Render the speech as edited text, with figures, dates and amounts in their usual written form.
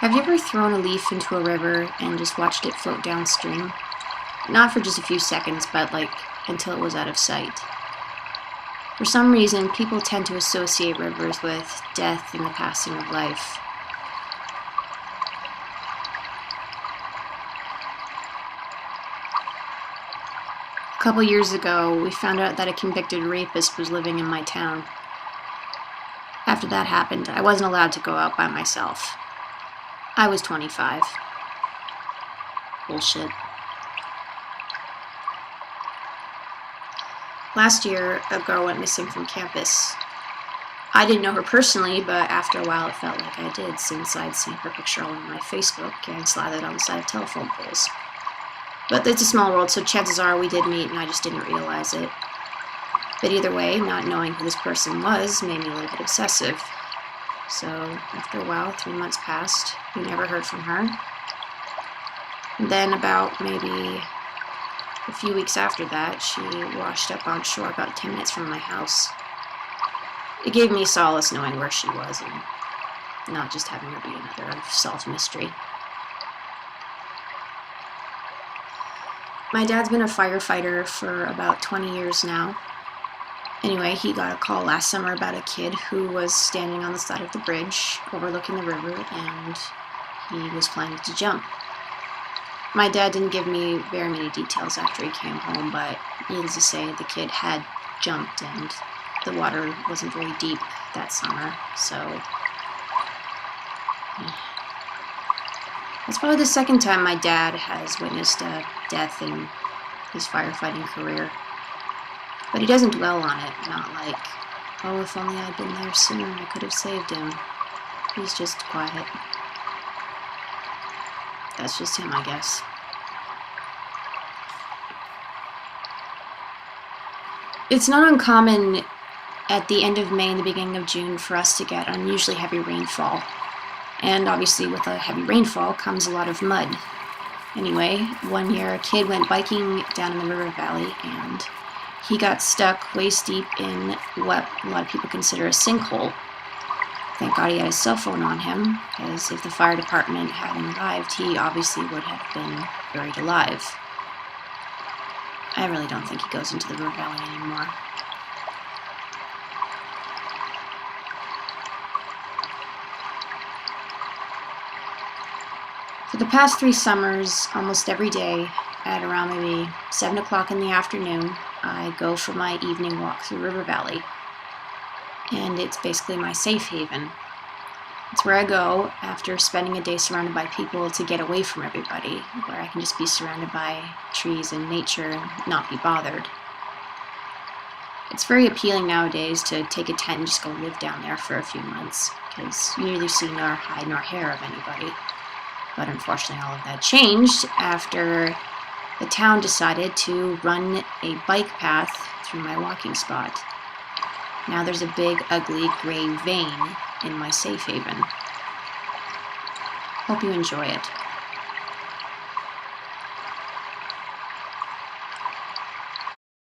Have you ever thrown a leaf into a river and just watched it float downstream? Not for just a few seconds, but like until it was out of sight. For some reason, people tend to associate rivers with death and the passing of life. A couple years ago, we found out that a convicted rapist was living in my town. After that happened, I wasn't allowed to go out by myself. I was 25. Bullshit. Last year, a girl went missing from campus. I didn't know her personally, but after a while it felt like I did, since I'd seen her picture all over my Facebook and slathered on the side of telephone poles. But it's a small world, so chances are we did meet and I just didn't realize it. But either way, not knowing who this person was made me a little bit obsessive. So after a while, 3 months passed, we never heard from her. And then about maybe a few weeks after that, she washed up on shore about 10 minutes from my house. It gave me solace knowing where she was and not just having her be another unsolved mystery. My dad's been a firefighter for about 20 years now. Anyway, he got a call last summer about a kid who was standing on the side of the bridge overlooking the river, and he was planning to jump. My dad didn't give me very many details after he came home, but needless to say, the kid had jumped and the water wasn't very deep that summer, so that's probably the second time my dad has witnessed a death in his firefighting career. But he doesn't dwell on it, not like, oh, if only I'd been there sooner, I could have saved him. He's just quiet. That's just him, I guess. It's not uncommon at the end of May and the beginning of June for us to get unusually heavy rainfall. And obviously with a heavy rainfall comes a lot of mud. Anyway, one year a kid went biking down in the river valley and he got stuck waist deep in what a lot of people consider a sinkhole. Thank God he had his cell phone on him, because if the fire department hadn't arrived, he obviously would have been buried alive. I really don't think he goes into the river valley anymore. For the past 3 summers, almost every day, at around maybe 7 o'clock in the afternoon, I go for my evening walk through River Valley. And it's basically my safe haven. It's where I go after spending a day surrounded by people to get away from everybody, where I can just be surrounded by trees and nature and not be bothered. It's very appealing nowadays to take a tent and just go live down there for a few months, because you neither see nor hide nor hair of anybody. But unfortunately all of that changed after the town decided to run a bike path through my walking spot. Now there's a big, ugly, gray vein in my safe haven. Hope you enjoy it.